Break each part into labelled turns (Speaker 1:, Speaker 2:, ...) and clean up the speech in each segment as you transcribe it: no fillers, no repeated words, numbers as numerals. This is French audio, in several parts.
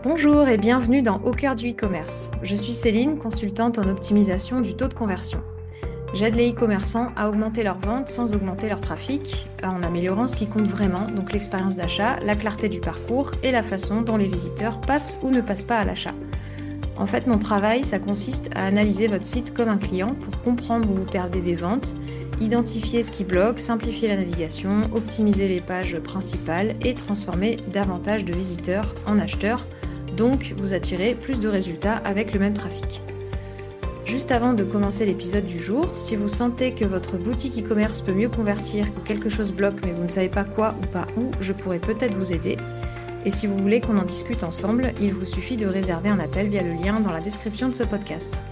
Speaker 1: Bonjour et bienvenue dans Au cœur du e-commerce. Je suis Céline, consultante en optimisation du taux de conversion. J'aide les e-commerçants à augmenter leurs ventes sans augmenter leur trafic, en améliorant ce qui compte vraiment, donc l'expérience d'achat, la clarté du parcours et la façon dont les visiteurs passent ou ne passent pas à l'achat. En fait, mon travail, ça consiste à analyser votre site comme un client pour comprendre où vous perdez des ventes, identifier ce qui bloque, simplifier la navigation, optimiser les pages principales et transformer davantage de visiteurs en acheteurs, donc vous attirez plus de résultats avec le même trafic. Juste avant de commencer l'épisode du jour, si vous sentez que votre boutique e-commerce peut mieux convertir, que quelque chose bloque mais vous ne savez pas quoi ou pas où, je pourrais peut-être vous aider. Et si vous voulez qu'on en discute ensemble, il vous suffit de réserver un appel via le lien dans la description de ce podcast.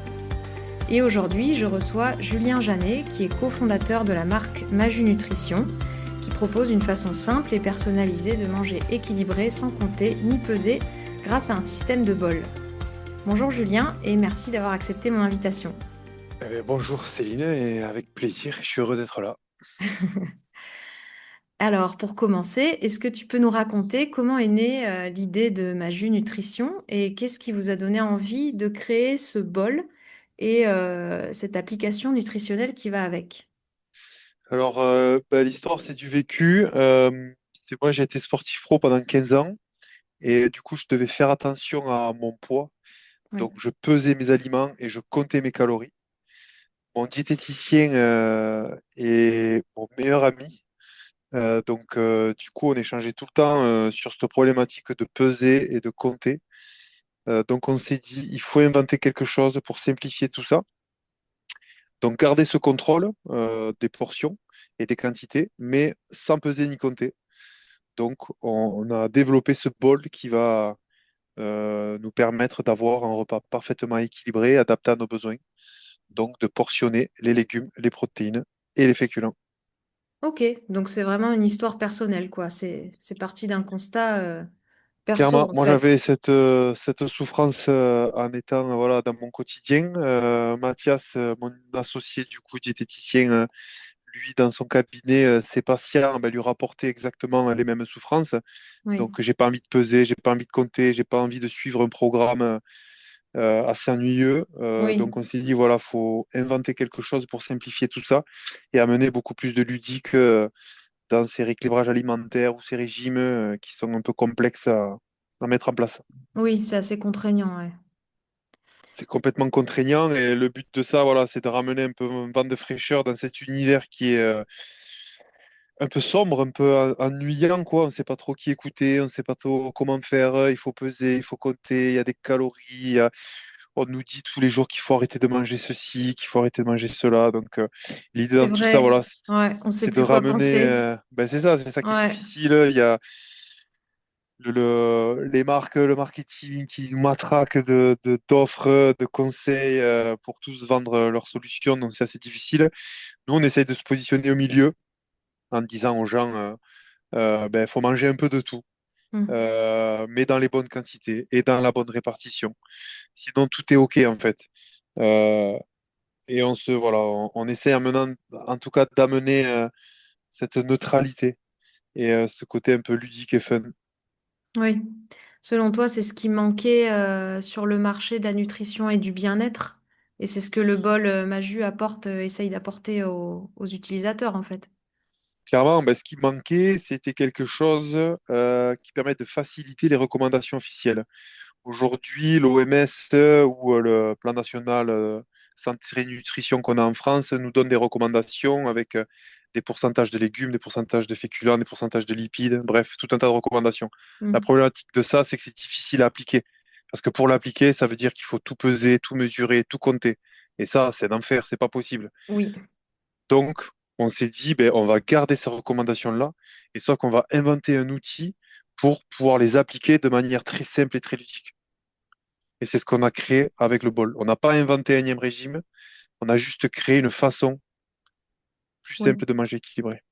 Speaker 1: Et aujourd'hui, je reçois Julien Janet, qui est cofondateur de la marque Maju Nutrition, qui propose une façon simple et personnalisée de manger équilibré sans compter ni peser grâce à un système de bol. Bonjour Julien et merci d'avoir accepté mon invitation.
Speaker 2: Bonjour Céline, et avec plaisir, je suis heureux d'être là.
Speaker 1: Alors, pour commencer, est-ce que tu peux nous raconter comment est née l'idée de Maju Nutrition et qu'est-ce qui vous a donné envie de créer ce bol et cette application nutritionnelle qui va avec?
Speaker 2: L'histoire, c'est du vécu. C'est moi, j'ai été sportif pro pendant 15 ans et du coup, je devais faire attention à mon poids.
Speaker 1: Oui,
Speaker 2: Donc, je pesais mes aliments et je comptais mes calories. Mon diététicien est mon meilleur ami. Du coup, on échangeait tout le temps sur cette problématique de peser et de compter. Donc, on s'est dit, il faut inventer quelque chose pour simplifier tout ça. Donc, garder ce contrôle des portions et des quantités, mais sans peser ni compter. Donc, on a développé ce bol qui va nous permettre d'avoir un repas parfaitement équilibré, adapté à nos besoins. Donc, de portionner les légumes, les protéines et les féculents.
Speaker 1: ok, donc c'est vraiment une histoire personnelle, quoi. C'est parti d'un constat perso,
Speaker 2: Clairement,
Speaker 1: en
Speaker 2: moi j'avais
Speaker 1: fait.
Speaker 2: cette souffrance en étant voilà, dans mon quotidien. Mathias, mon associé du coup diététicien, lui dans son cabinet, ses patients lui rapportaient exactement les mêmes souffrances.
Speaker 1: Oui,
Speaker 2: Donc, j'ai pas envie de peser, j'ai pas envie de compter, j'ai pas envie de suivre un programme assez ennuyeux.
Speaker 1: oui,
Speaker 2: Donc, on s'est dit, voilà, faut inventer quelque chose pour simplifier tout ça et amener beaucoup plus de ludique dans ces rééquilibrages alimentaires ou ces régimes qui sont un peu complexes à mettre en place.
Speaker 1: oui, c'est assez contraignant, ouais.
Speaker 2: C'est complètement contraignant et le but de ça, voilà, c'est de ramener un peu un vent de fraîcheur dans cet univers qui est un peu sombre, un peu ennuyant, quoi. On ne sait pas trop qui écouter, on ne sait pas trop comment faire. Il faut peser, il faut compter, il y a des calories. On nous dit tous les jours qu'il faut arrêter de manger ceci, qu'il faut arrêter de manger cela. Donc, l'idée
Speaker 1: C'est
Speaker 2: dans tout ça,
Speaker 1: vrai,
Speaker 2: voilà,
Speaker 1: ouais, on sait
Speaker 2: c'est de
Speaker 1: plus quoi
Speaker 2: ramener.
Speaker 1: penser.
Speaker 2: Ben c'est ça qui est
Speaker 1: Ouais,
Speaker 2: difficile. Il y a les marques, le marketing qui nous matraquent d'offres, de conseils pour tous vendre leurs solutions. Donc, c'est assez difficile. Nous, on essaye de se positionner au milieu en disant aux gens, ben, faut manger un peu de tout.
Speaker 1: mm,
Speaker 2: Mais dans les bonnes quantités et dans la bonne répartition. Sinon, tout est OK en fait. Euh, et voilà, on essaie en tout cas d'amener cette neutralité et ce côté un peu ludique et fun.
Speaker 1: oui. Selon toi, c'est ce qui manquait sur le marché de la nutrition et du bien-être. Et c'est ce que le bol Maju apporte, essaye d'apporter aux utilisateurs, en fait.
Speaker 2: Clairement, ben, ce qui manquait, c'était quelque chose qui permet de faciliter les recommandations officielles. Aujourd'hui, l'OMS ou le Plan national santé et nutrition qu'on a en France nous donne des recommandations avec des pourcentages de légumes, des pourcentages de féculents, des pourcentages de lipides, bref, tout un tas de recommandations. La
Speaker 1: Mm.
Speaker 2: problématique de ça, c'est que c'est difficile à appliquer. Parce que pour l'appliquer, ça veut dire qu'il faut tout peser, tout mesurer, tout compter. Et ça, c'est d'enfer, c'est pas possible.
Speaker 1: Oui,
Speaker 2: Donc, on s'est dit, ben, on va garder ces recommandations-là, et soit qu'on va inventer un outil pour pouvoir les appliquer de manière très simple et très ludique. Et c'est ce qu'on a créé avec le bol. On n'a pas inventé un énième régime, on a juste créé une façon plus
Speaker 1: oui.
Speaker 2: simple de manger équilibré.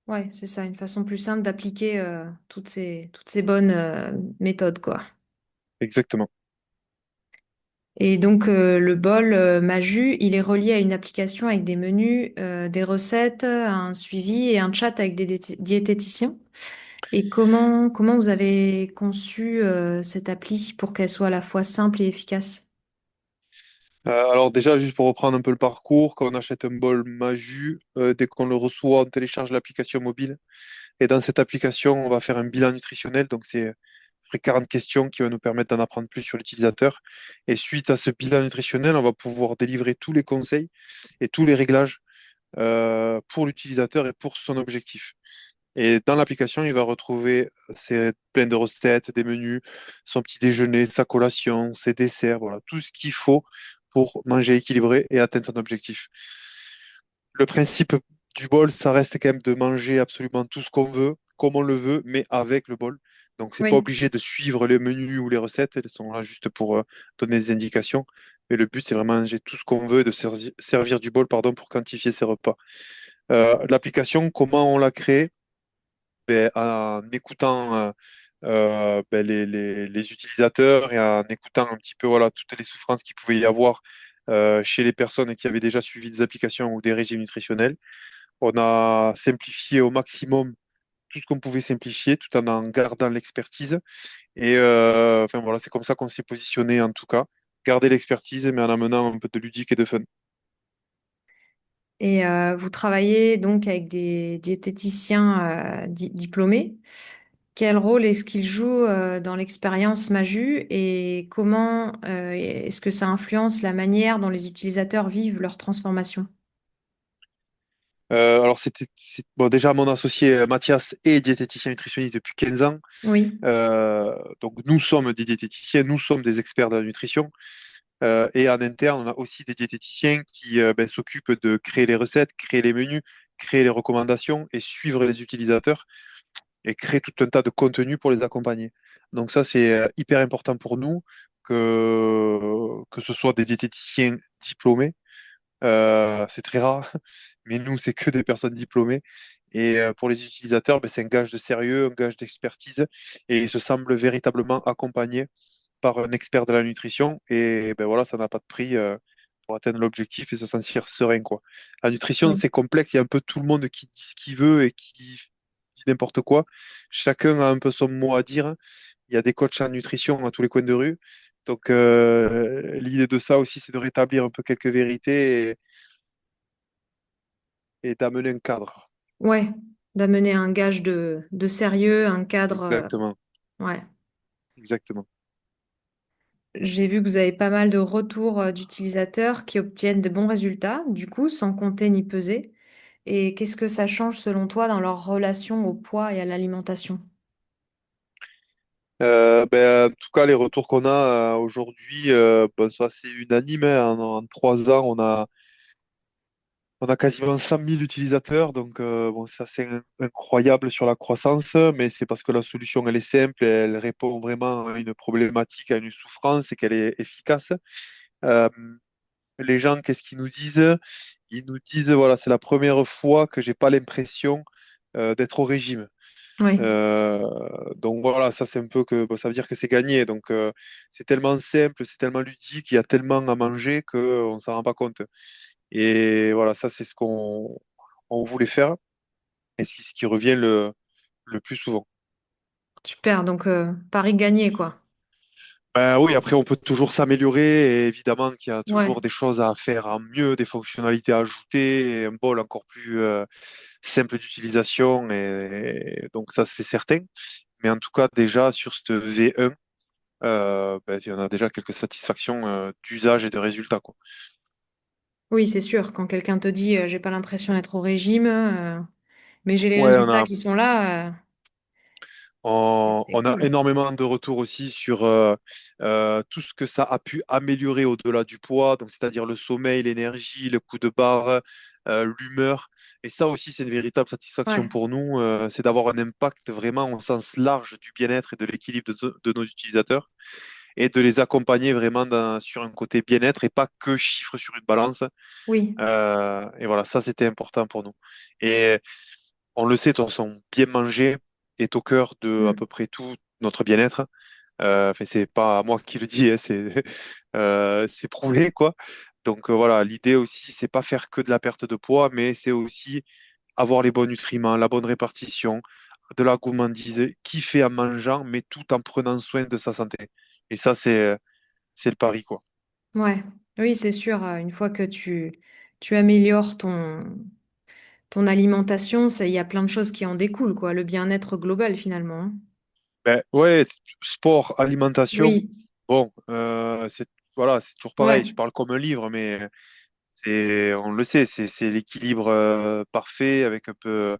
Speaker 1: Ouais, c'est ça, une façon plus simple d'appliquer toutes ces bonnes méthodes, quoi.
Speaker 2: Exactement.
Speaker 1: Et donc, le bol Maju, il est relié à une application avec des menus, des recettes, un suivi et un chat avec des diététiciens. Et comment vous avez conçu cette appli pour qu'elle soit à la fois simple et efficace?
Speaker 2: Alors déjà, juste pour reprendre un peu le parcours, quand on achète un bol Maju, dès qu'on le reçoit, on télécharge l'application mobile. Et dans cette application, on va faire un bilan nutritionnel. Donc c'est à peu près 40 questions qui vont nous permettre d'en apprendre plus sur l'utilisateur. Et suite à ce bilan nutritionnel, on va pouvoir délivrer tous les conseils et tous les réglages pour l'utilisateur et pour son objectif. Et dans l'application, il va retrouver plein de recettes, des menus, son petit déjeuner, sa collation, ses desserts, voilà, tout ce qu'il faut pour manger équilibré et atteindre son objectif. Le principe du bol, ça reste quand même de manger absolument tout ce qu'on veut, comme on le veut, mais avec le bol. Donc, c'est pas
Speaker 1: Oui.
Speaker 2: obligé de suivre les menus ou les recettes, elles sont là juste pour donner des indications. Mais le but, c'est vraiment manger tout ce qu'on veut et de servir du bol, pardon, pour quantifier ses repas. L'application, comment on l'a créée? Ben, en écoutant ben, les utilisateurs et en écoutant un petit peu voilà, toutes les souffrances qu'il pouvait y avoir chez les personnes qui avaient déjà suivi des applications ou des régimes nutritionnels. On a simplifié au maximum tout ce qu'on pouvait simplifier tout en gardant l'expertise. Et enfin voilà, c'est comme ça qu'on s'est positionné en tout cas. Garder l'expertise, mais en amenant un peu de ludique et de fun.
Speaker 1: Et vous travaillez donc avec des diététiciens diplômés. Quel rôle est-ce qu'ils jouent dans l'expérience Maju et comment est-ce que ça influence la manière dont les utilisateurs vivent leur transformation?
Speaker 2: Alors, bon, déjà, mon associé Mathias est diététicien nutritionniste depuis 15 ans.
Speaker 1: Oui,
Speaker 2: Donc, nous sommes des diététiciens, nous sommes des experts de la nutrition. Et en interne, on a aussi des diététiciens qui ben, s'occupent de créer les recettes, créer les menus, créer les recommandations et suivre les utilisateurs et créer tout un tas de contenus pour les accompagner. Donc ça, c'est hyper important pour nous que ce soit des diététiciens diplômés. C'est très rare, mais nous, c'est que des personnes diplômées. Et pour les utilisateurs, ben, c'est un gage de sérieux, un gage d'expertise, et ils se semblent véritablement accompagnés par un expert de la nutrition. Et ben voilà, ça n'a pas de prix pour atteindre l'objectif et se sentir serein, quoi. La nutrition,
Speaker 1: oui,
Speaker 2: c'est complexe. Il y a un peu tout le monde qui dit ce qu'il veut et qui dit n'importe quoi. Chacun a un peu son mot à dire. Il y a des coachs en nutrition à tous les coins de rue. Donc, l'idée de ça aussi, c'est de rétablir un peu quelques vérités et d'amener un cadre.
Speaker 1: ouais, d'amener un gage de sérieux, un cadre.
Speaker 2: Exactement,
Speaker 1: Ouais.
Speaker 2: exactement.
Speaker 1: J'ai vu que vous avez pas mal de retours d'utilisateurs qui obtiennent de bons résultats, du coup, sans compter ni peser. Et qu'est-ce que ça change selon toi dans leur relation au poids et à l'alimentation?
Speaker 2: Ben, en tout cas, les retours qu'on a aujourd'hui, ben, ça c'est unanime, hein. En 3 ans, on a quasiment 100 000 utilisateurs, donc bon, ça c'est incroyable sur la croissance, mais c'est parce que la solution elle est simple, elle répond vraiment à une problématique, à une souffrance et qu'elle est efficace. Euh, les gens, qu'est-ce qu'ils nous disent? Ils nous disent, voilà, c'est la première fois que j'ai pas l'impression d'être au régime.
Speaker 1: Oui,
Speaker 2: Euh, donc voilà, ça c'est un peu que bon, ça veut dire que c'est gagné. Donc c'est tellement simple, c'est tellement ludique, il y a tellement à manger qu'on s'en rend pas compte. Et voilà, ça c'est ce qu'on on voulait faire et ce qui revient le plus souvent.
Speaker 1: super. Donc, pari gagné, quoi.
Speaker 2: Ben oui, après on peut toujours s'améliorer et évidemment qu'il y a
Speaker 1: Ouais,
Speaker 2: toujours des choses à faire en mieux, des fonctionnalités à ajouter, et un bol encore plus simple d'utilisation et donc ça c'est certain. Mais en tout cas déjà sur ce V1, ben, il y en a déjà quelques satisfactions d'usage et de résultats, quoi.
Speaker 1: oui, c'est sûr. Quand quelqu'un te dit, j'ai pas l'impression d'être au régime, mais j'ai les
Speaker 2: Ouais,
Speaker 1: résultats qui sont là, c'est
Speaker 2: on a
Speaker 1: cool.
Speaker 2: énormément de retours aussi sur tout ce que ça a pu améliorer au-delà du poids, donc c'est-à-dire le sommeil, l'énergie, le coup de barre, l'humeur. Et ça aussi, c'est une véritable satisfaction
Speaker 1: Ouais,
Speaker 2: pour nous, c'est d'avoir un impact vraiment au sens large du bien-être et de l'équilibre de nos utilisateurs et de les accompagner vraiment sur un côté bien-être et pas que chiffres sur une balance.
Speaker 1: oui.
Speaker 2: Et voilà, ça, c'était important pour nous. Et on le sait, de toute façon, bien manger est au cœur de à
Speaker 1: Mm.
Speaker 2: peu près tout notre bien-être. Enfin, c'est pas moi qui le dis, hein, c'est c'est prouvé, quoi. Donc voilà, l'idée aussi, c'est pas faire que de la perte de poids, mais c'est aussi avoir les bons nutriments, la bonne répartition, de la gourmandise, kiffer en mangeant, mais tout en prenant soin de sa santé. Et ça, c'est le pari, quoi.
Speaker 1: Ouais, oui, c'est sûr. Une fois que tu améliores ton alimentation, il y a plein de choses qui en découlent, quoi. Le bien-être global, finalement, hein.
Speaker 2: Ben, ouais, sport, alimentation,
Speaker 1: Oui,
Speaker 2: bon, voilà, c'est toujours pareil.
Speaker 1: ouais.
Speaker 2: Je parle comme un livre, mais on le sait, c'est l'équilibre parfait avec un peu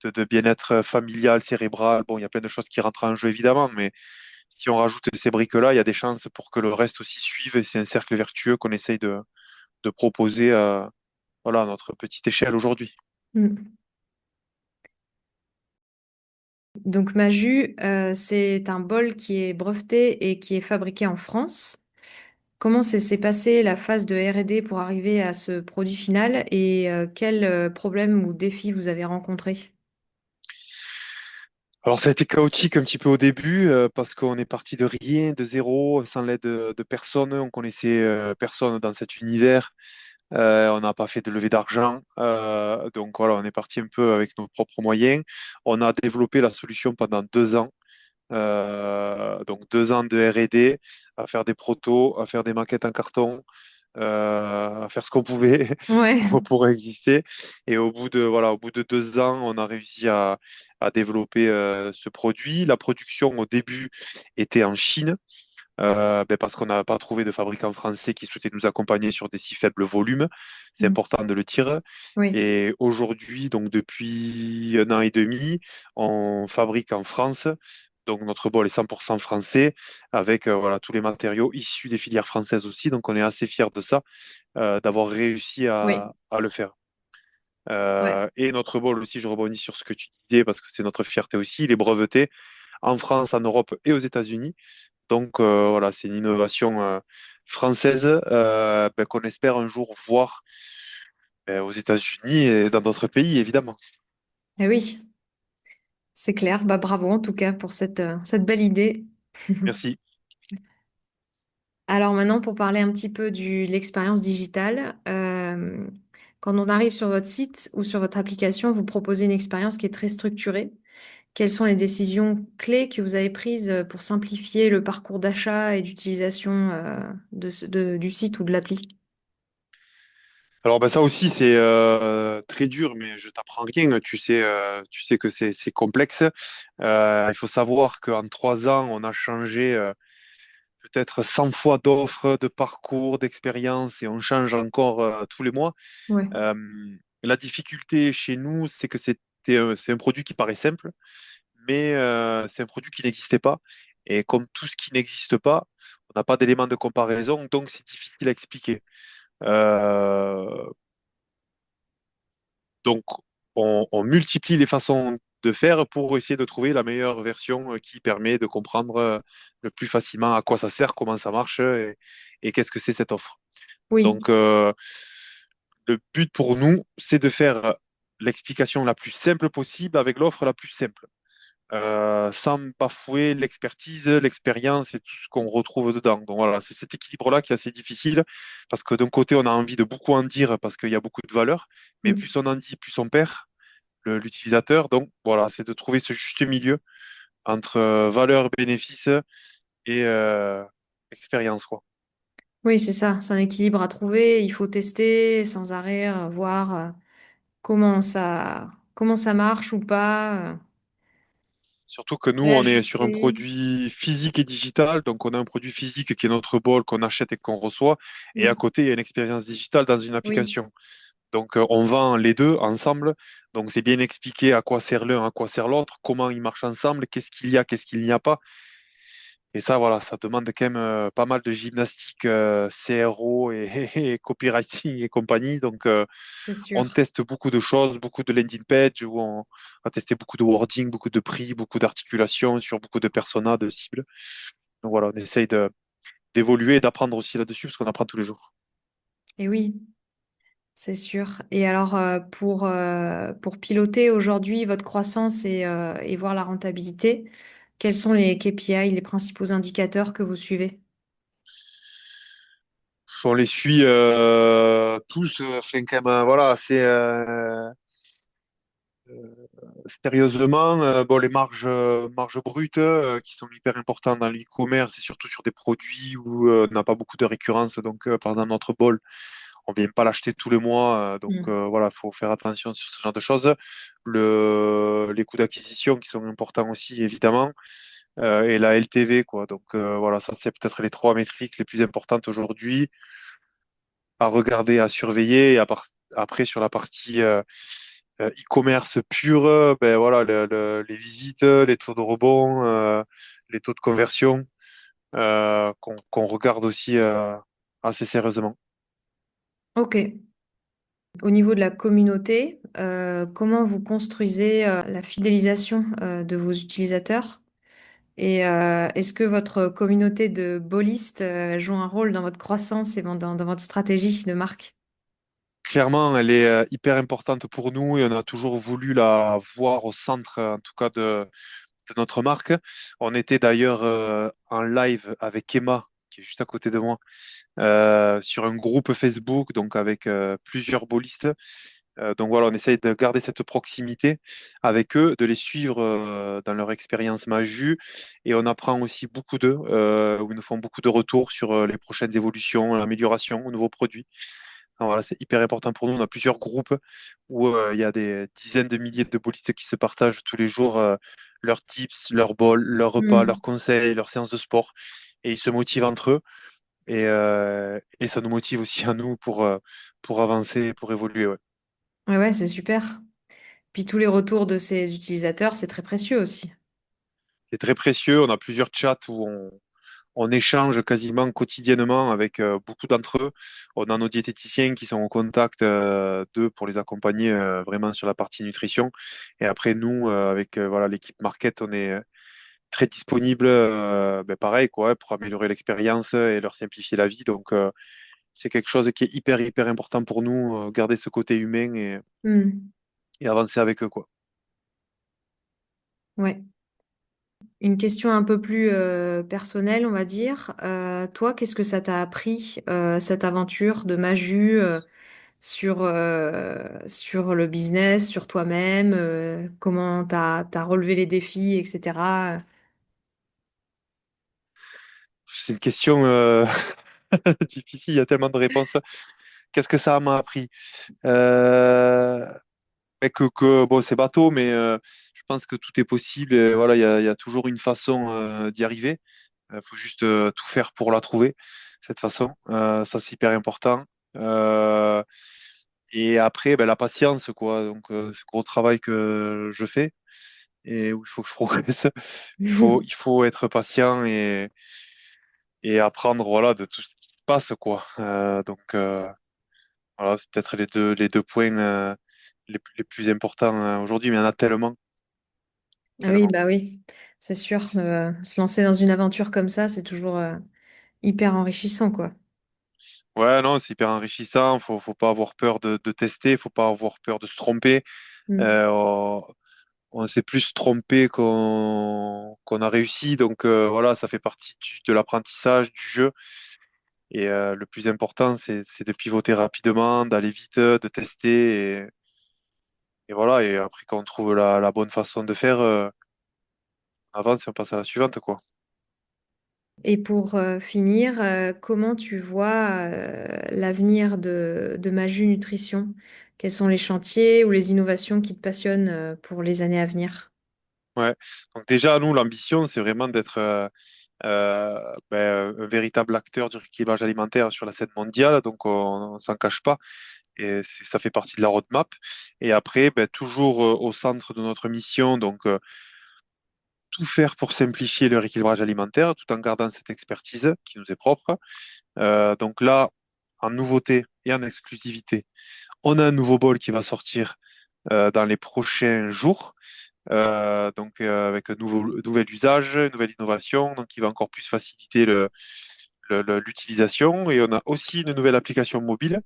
Speaker 2: de bien-être familial, cérébral. Bon, il y a plein de choses qui rentrent en jeu, évidemment, mais si on rajoute ces briques-là, il y a des chances pour que le reste aussi suive. Et c'est un cercle vertueux qu'on essaye de proposer voilà, à notre petite échelle aujourd'hui.
Speaker 1: Mm. Donc, Maju, c'est un bol qui est breveté et qui est fabriqué en France. Comment s'est passé la phase de R&D pour arriver à ce produit final et quels problèmes ou défis vous avez rencontrés?
Speaker 2: Alors, ça a été chaotique un petit peu au début parce qu'on est parti de rien, de zéro, sans l'aide de personne. On connaissait personne dans cet univers. On n'a pas fait de levée d'argent. Donc, voilà, on est parti un peu avec nos propres moyens. On a développé la solution pendant 2 ans. Donc 2 ans de R&D, à faire des protos, à faire des maquettes en carton, à faire ce qu'on pouvait
Speaker 1: Ouais,
Speaker 2: pour exister. Et voilà, au bout de 2 ans, on a réussi à développer ce produit. La production au début était en Chine. Ben parce qu'on n'a pas trouvé de fabricant français qui souhaitait nous accompagner sur des si faibles volumes. C'est
Speaker 1: Mm.
Speaker 2: important de le dire.
Speaker 1: Oui,
Speaker 2: Et aujourd'hui, donc depuis 1 an et demi, on fabrique en France. Donc notre bol est 100% français avec voilà, tous les matériaux issus des filières françaises aussi. Donc on est assez fiers de ça, d'avoir réussi
Speaker 1: oui,
Speaker 2: à le faire.
Speaker 1: ouais.
Speaker 2: Et notre bol aussi, je rebondis sur ce que tu disais parce que c'est notre fierté aussi, il est breveté en France, en Europe et aux États-Unis. Donc voilà, c'est une innovation française ben, qu'on espère un jour voir aux États-Unis et dans d'autres pays, évidemment.
Speaker 1: Eh oui, c'est clair. Bah, bravo en tout cas pour cette belle idée.
Speaker 2: Merci.
Speaker 1: Alors maintenant, pour parler un petit peu de l'expérience digitale, quand on arrive sur votre site ou sur votre application, vous proposez une expérience qui est très structurée. Quelles sont les décisions clés que vous avez prises pour simplifier le parcours d'achat et d'utilisation du site ou de l'appli?
Speaker 2: Alors ben, ça aussi, c'est très dur, mais je t'apprends rien. Tu sais que c'est complexe. Il faut savoir qu'en 3 ans, on a changé peut-être 100 fois d'offres, de parcours, d'expériences, et on change encore tous les mois.
Speaker 1: Ouais,
Speaker 2: Euh, la difficulté chez nous, c'est que c'est un produit qui paraît simple, mais c'est un produit qui n'existait pas. Et comme tout ce qui n'existe pas, on n'a pas d'éléments de comparaison, donc c'est difficile à expliquer. Euh, donc, on multiplie les façons de faire pour essayer de trouver la meilleure version qui permet de comprendre le plus facilement à quoi ça sert, comment ça marche et qu'est-ce que c'est cette offre.
Speaker 1: oui,
Speaker 2: Donc, le but pour nous, c'est de faire l'explication la plus simple possible avec l'offre la plus simple, sans bafouer l'expertise, l'expérience et tout ce qu'on retrouve dedans. Donc voilà, c'est cet équilibre-là qui est assez difficile, parce que d'un côté, on a envie de beaucoup en dire parce qu'il y a beaucoup de valeur, mais
Speaker 1: mm,
Speaker 2: plus on en dit, plus on perd l'utilisateur. Donc voilà, c'est de trouver ce juste milieu entre valeur, bénéfice et expérience, quoi.
Speaker 1: oui, c'est ça. C'est un équilibre à trouver. Il faut tester sans arrêt, voir comment ça marche ou pas,
Speaker 2: Surtout que nous, on est sur un
Speaker 1: réajuster.
Speaker 2: produit physique et digital. Donc, on a un produit physique qui est notre bol qu'on achète et qu'on reçoit. Et à
Speaker 1: Mm,
Speaker 2: côté, il y a une expérience digitale dans une
Speaker 1: oui,
Speaker 2: application. Donc, on vend les deux ensemble. Donc, c'est bien expliqué à quoi sert l'un, à quoi sert l'autre, comment ils marchent ensemble, qu'est-ce qu'il y a, qu'est-ce qu'il n'y a pas. Et ça, voilà, ça demande quand même pas mal de gymnastique, CRO et copywriting et compagnie. Donc,
Speaker 1: c'est
Speaker 2: on
Speaker 1: sûr.
Speaker 2: teste beaucoup de choses, beaucoup de landing page, où on va tester beaucoup de wording, beaucoup de prix, beaucoup d'articulation sur beaucoup de personas, de cibles. Donc voilà, on essaye d'évoluer et d'apprendre aussi là-dessus, parce qu'on apprend tous les jours.
Speaker 1: Et oui, c'est sûr. Et alors, pour piloter aujourd'hui votre croissance et voir la rentabilité, quels sont les KPI, les principaux indicateurs que vous suivez?
Speaker 2: On les suit tous, enfin, quand même, voilà, Sérieusement, bon, les marges brutes qui sont hyper importantes dans l'e-commerce et surtout sur des produits où on n'a pas beaucoup de récurrence. Donc, par exemple, notre bol, on vient pas l'acheter tous les mois. Donc,
Speaker 1: Mm.
Speaker 2: voilà, il faut faire attention sur ce genre de choses. Les coûts d'acquisition qui sont importants aussi, évidemment, et la LTV, quoi. Donc, voilà, ça, c'est peut-être les trois métriques les plus importantes aujourd'hui à regarder, à surveiller. Et après, sur la partie e-commerce pur, ben voilà, les visites, les taux de rebond, les taux de conversion, qu'on regarde aussi assez sérieusement.
Speaker 1: Ok. Au niveau de la communauté, comment vous construisez la fidélisation de vos utilisateurs? Et est-ce que votre communauté de bolistes joue un rôle dans votre croissance et dans votre stratégie de marque?
Speaker 2: Clairement, elle est hyper importante pour nous et on a toujours voulu la voir au centre, en tout cas, de notre marque. On était d'ailleurs en live avec Emma, qui est juste à côté de moi, sur un groupe Facebook, donc avec plusieurs bolistes. Donc voilà, on essaye de garder cette proximité avec eux, de les suivre dans leur expérience Maju, et on apprend aussi beaucoup d'eux, où ils nous font beaucoup de retours sur les prochaines évolutions, l'amélioration aux nouveaux produits. Alors voilà, c'est hyper important pour nous. On a plusieurs groupes où il y a des dizaines de milliers de bolistes qui se partagent tous les jours leurs tips, leurs bols, leurs repas, leurs
Speaker 1: Hmm.
Speaker 2: conseils, leurs séances de sport, et ils se motivent entre eux. Et ça nous motive aussi à nous pour avancer, pour évoluer. Ouais.
Speaker 1: Ouais, ouais, c'est super. Puis tous les retours de ces utilisateurs, c'est très précieux aussi.
Speaker 2: C'est très précieux. On a plusieurs chats où on échange quasiment quotidiennement avec beaucoup d'entre eux. On a nos diététiciens qui sont en contact d'eux pour les accompagner vraiment sur la partie nutrition. Et après, nous, avec voilà, l'équipe Market, on est très disponible, ben pareil, quoi, pour améliorer l'expérience et leur simplifier la vie. Donc, c'est quelque chose qui est hyper, hyper important pour nous, garder ce côté humain
Speaker 1: Hmm.
Speaker 2: et avancer avec eux, quoi.
Speaker 1: Ouais. Une question un peu plus personnelle, on va dire. Toi, qu'est-ce que ça t'a appris, cette aventure de Maju, sur le business, sur toi-même, comment t'as relevé les défis, etc.
Speaker 2: C'est une question difficile, il y a tellement de réponses. Qu'est-ce que ça m'a appris? Euh, mais bon, c'est bateau, mais je pense que tout est possible. Et voilà, il y a toujours une façon d'y arriver. Il faut juste tout faire pour la trouver, cette façon. Ça, c'est hyper important. Euh, et après, ben, la patience, quoi. Donc, c'est le gros travail que je fais et où il faut que je progresse. Il faut être patient et apprendre, voilà, de tout ce qui se passe, quoi. Donc, voilà, c'est peut-être les deux points les plus importants aujourd'hui, mais il y en a tellement,
Speaker 1: Ah oui,
Speaker 2: tellement.
Speaker 1: bah oui, c'est sûr. Se lancer dans une aventure comme ça, c'est toujours hyper enrichissant, quoi.
Speaker 2: Ouais, non, c'est hyper enrichissant. Faut pas avoir peur de tester. Faut pas avoir peur de se tromper.
Speaker 1: Mm.
Speaker 2: Euh, on s'est plus trompé qu'on a réussi. Donc voilà, ça fait partie de l'apprentissage, du jeu. Et le plus important, c'est de pivoter rapidement, d'aller vite, de tester. Et voilà. Et après, quand on trouve la bonne façon de faire, on avance et on passe à la suivante, quoi.
Speaker 1: Et pour finir, comment tu vois l'avenir de Maju Nutrition? Quels sont les chantiers ou les innovations qui te passionnent pour les années à venir?
Speaker 2: Ouais. Donc déjà, nous, l'ambition, c'est vraiment d'être un véritable acteur du rééquilibrage alimentaire sur la scène mondiale. Donc, on s'en cache pas. Et ça fait partie de la roadmap. Et après, ben, toujours au centre de notre mission, donc tout faire pour simplifier le rééquilibrage alimentaire, tout en gardant cette expertise qui nous est propre. Donc là, en nouveauté et en exclusivité, on a un nouveau bol qui va sortir dans les prochains jours. Avec un nouvel usage, une nouvelle innovation, donc qui va encore plus faciliter l'utilisation. Et on a aussi une nouvelle application mobile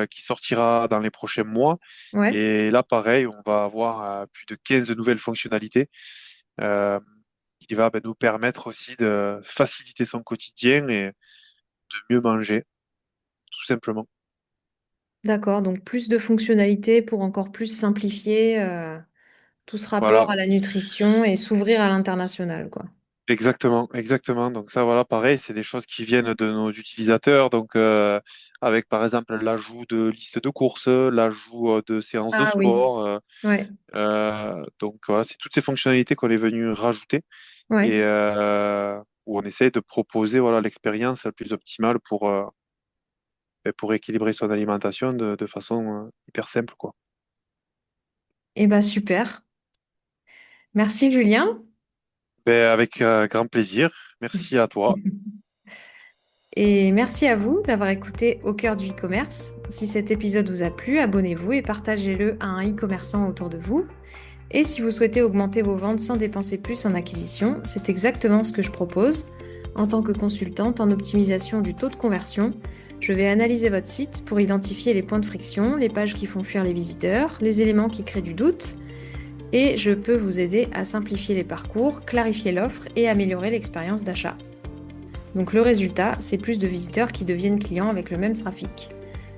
Speaker 2: qui sortira dans les prochains mois.
Speaker 1: Ouais,
Speaker 2: Et là, pareil, on va avoir plus de 15 nouvelles fonctionnalités euh, qui va ben, nous permettre aussi de faciliter son quotidien et de mieux manger, tout simplement.
Speaker 1: d'accord. Donc plus de fonctionnalités pour encore plus simplifier. Tout ce rapport
Speaker 2: Voilà,
Speaker 1: à la nutrition et s'ouvrir à l'international, quoi.
Speaker 2: exactement, exactement. Donc ça, voilà, pareil, c'est des choses qui viennent de nos utilisateurs. Donc avec par exemple l'ajout de listes de courses, l'ajout de séances de
Speaker 1: Ah oui,
Speaker 2: sport.
Speaker 1: ouais,
Speaker 2: Donc voilà, c'est toutes ces fonctionnalités qu'on est venu rajouter
Speaker 1: ouais.
Speaker 2: et où on essaye de proposer voilà l'expérience la plus optimale pour équilibrer son alimentation de façon hyper simple, quoi.
Speaker 1: Eh ben super. Merci Julien.
Speaker 2: Ben, avec grand plaisir. Merci à toi.
Speaker 1: Et merci à vous d'avoir écouté Au cœur du e-commerce. Si cet épisode vous a plu, abonnez-vous et partagez-le à un e-commerçant autour de vous. Et si vous souhaitez augmenter vos ventes sans dépenser plus en acquisition, c'est exactement ce que je propose. En tant que consultante en optimisation du taux de conversion, je vais analyser votre site pour identifier les points de friction, les pages qui font fuir les visiteurs, les éléments qui créent du doute, et je peux vous aider à simplifier les parcours, clarifier l'offre et améliorer l'expérience d'achat. Donc le résultat, c'est plus de visiteurs qui deviennent clients avec le même trafic.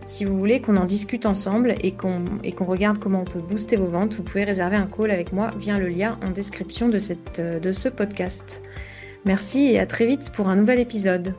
Speaker 1: Si vous voulez qu'on en discute ensemble et qu'on regarde comment on peut booster vos ventes, vous pouvez réserver un call avec moi via le lien en description de ce podcast. Merci et à très vite pour un nouvel épisode.